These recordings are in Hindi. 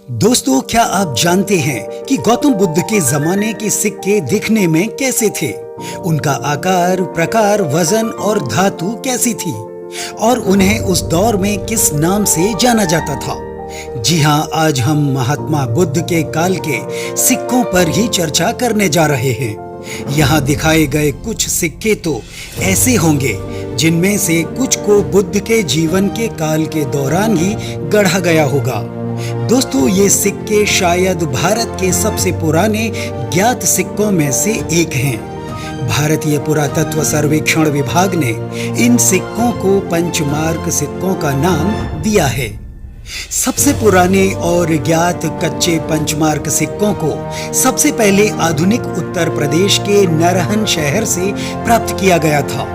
दोस्तों, क्या आप जानते हैं कि गौतम बुद्ध के जमाने के सिक्के दिखने में कैसे थे? उनका आकार, प्रकार, वजन और धातु कैसी थी और उन्हें उस दौर में किस नाम से जाना जाता था? जी हाँ, आज हम महात्मा बुद्ध के काल के सिक्कों पर ही चर्चा करने जा रहे हैं। यहाँ दिखाए गए कुछ सिक्के तो ऐसे होंगे जिनमें से कुछ को बुद्ध के जीवन के काल के दौरान ही गढ़ा गया होगा। दोस्तों, ये सिक्के शायद भारत के सबसे पुराने ज्ञात सिक्कों में से एक हैं। भारतीय पुरातत्व सर्वेक्षण विभाग ने इन सिक्कों को पंचमार्क सिक्कों का नाम दिया है। सबसे पुराने और ज्ञात कच्चे पंचमार्क सिक्कों को सबसे पहले आधुनिक उत्तर प्रदेश के नरहन शहर से प्राप्त किया गया था।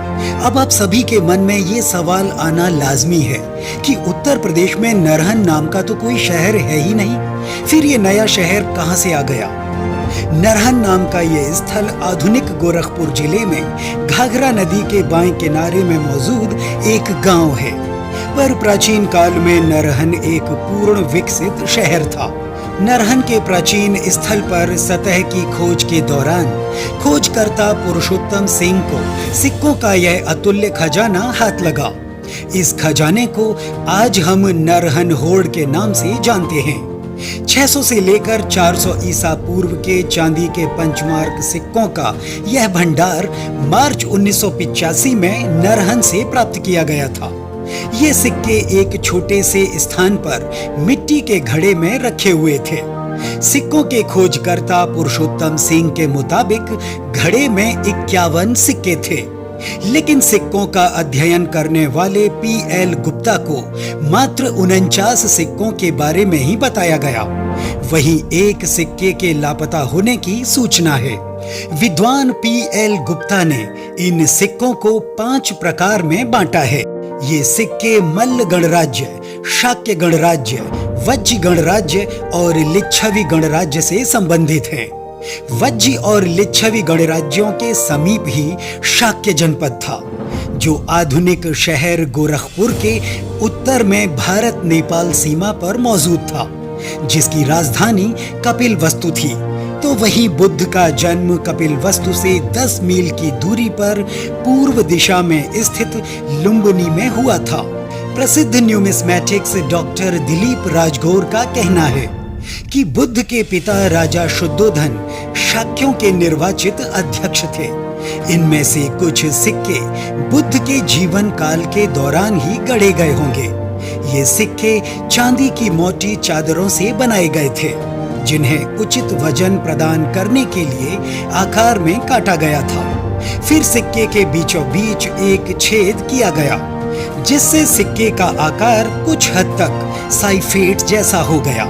अब आप सभी के मन में ये सवाल आना लाजमी है कि उत्तर प्रदेश में नरहन नाम का तो कोई शहर है ही नहीं, फिर ये नया शहर कहां से आ गया? नरहन नाम का ये स्थल आधुनिक गोरखपुर जिले में घाघरा नदी के बाएं किनारे में मौजूद एक गांव है। पर प्राचीन काल में नरहन एक पूर्ण विकसित शहर था। नरहन के प्राचीन स्थल पर सतह की खोज के दौरान खोजकर्ता पुरुषोत्तम सिंह को सिक्कों का यह अतुल्य खजाना हाथ लगा। इस खजाने को आज हम नरहन होड़ के नाम से जानते हैं। 600 से लेकर 400 ईसा पूर्व के चांदी के पंचमार्क सिक्कों का यह भंडार मार्च 1985 में नरहन से प्राप्त किया गया था। ये सिक्के एक छोटे से स्थान पर मिट्टी के घड़े में रखे हुए थे। सिक्कों के खोजकर्ता पुरुषोत्तम सिंह के मुताबिक घड़े में 51 सिक्के थे, लेकिन सिक्कों का अध्ययन करने वाले पीएल गुप्ता को मात्र 49 सिक्कों के बारे में ही बताया गया। वहीं एक सिक्के के लापता होने की सूचना है। विद्वान पीएल गुप्ता ने इन सिक्कों को 5 प्रकार में बांटा है। ये सिक्के मल्ल गणराज्य, शाक्य गणराज्य, वज्जी गणराज्य और लिच्छवी गणराज्य से संबंधित हैं। वज्जी और लिच्छवी गणराज्यों के समीप ही शाक्य जनपद था, जो आधुनिक शहर गोरखपुर के उत्तर में भारत नेपाल सीमा पर मौजूद था, जिसकी राजधानी कपिलवस्तु थी। तो वहीं बुद्ध का जन्म कपिलवस्तु से 10 मील की दूरी पर पूर्व दिशा में स्थित लुम्बिनी में हुआ था। प्रसिद्ध न्यूमिस्मैटिक्स डॉक्टर दिलीप राजगौर का कहना है कि बुद्ध के पिता राजा शुद्धोधन शाक्यों के निर्वाचित अध्यक्ष थे। इनमें से कुछ सिक्के बुद्ध के जीवन काल के दौरान ही गढ़े गए होंगे। ये सिक्के चांदी की मोटी चादरों से बनाए गए थे, जिन्हें उचित वजन प्रदान करने के लिए आकार में काटा गया था। फिर सिक्के के बीचों बीच एक छेद किया गया, जिससे सिक्के का आकार कुछ हद तक साइफेट जैसा हो गया।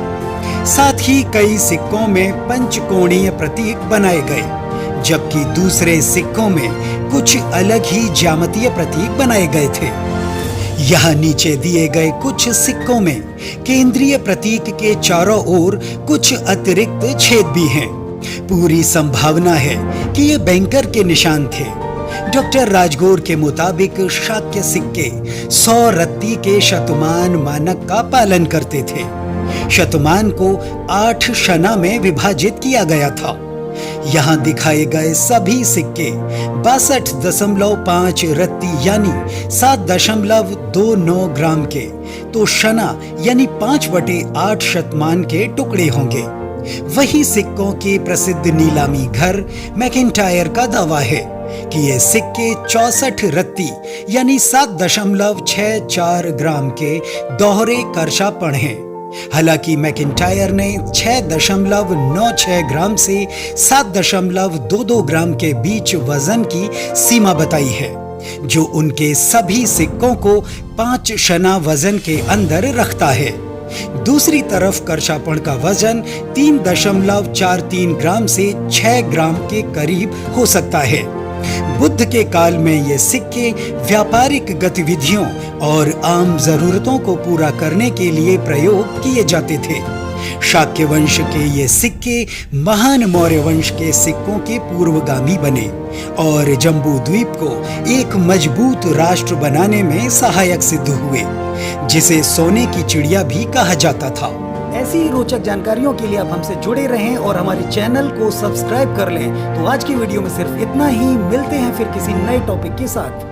साथ ही कई सिक्कों में पंचकोणीय प्रतीक बनाए गए, जबकि दूसरे सिक्कों में कुछ अलग ही ज्यामितीय प्रतीक बनाए गए थे। यहाँ नीचे दिए गए कुछ सिक्कों में केंद्रीय प्रतीक के चारों ओर कुछ अतिरिक्त छेद भी हैं। पूरी संभावना है कि ये बैंकर के निशान थे। डॉक्टर राजगौर के मुताबिक शाक्य सिक्के 100 रत्ती के शतमान मानक का पालन करते थे। शतमान को 8 शना में विभाजित किया गया था। यहाँ दिखाए गए सभी सिक्के 62.5 रत्ती यानी 7.29 ग्राम के, तो शना यानी 5/8 शतमान के टुकड़े होंगे। वही सिक्कों के प्रसिद्ध नीलामी घर मैकिंटायर का दावा है कि ये सिक्के 64 रत्ती यानी 7.64 ग्राम के दोहरे करशापण हैं। हालांकि मैकिंटायर ने 6.96 ग्राम से 7.22 ग्राम के बीच वजन की सीमा बताई है, जो उनके सभी सिक्कों को 5 शना वजन के अंदर रखता है। दूसरी तरफ करशापण का वजन 3.43 ग्राम से 6 ग्राम के करीब हो सकता है। बुद्ध के काल में ये सिक्के व्यापारिक गतिविधियों और आम जरूरतों को पूरा करने के लिए प्रयोग किए जाते थे। शाक्य वंश के ये सिक्के महान मौर्य वंश के सिक्कों के पूर्वगामी बने और जम्बू द्वीप को एक मजबूत राष्ट्र बनाने में सहायक सिद्ध हुए, जिसे सोने की चिड़िया भी कहा जाता था। ऐसी ही रोचक जानकारियों के लिए आप हमसे जुड़े रहें और हमारे चैनल को सब्सक्राइब कर लें। तो आज की वीडियो में सिर्फ इतना ही, मिलते हैं फिर किसी नए टॉपिक के साथ।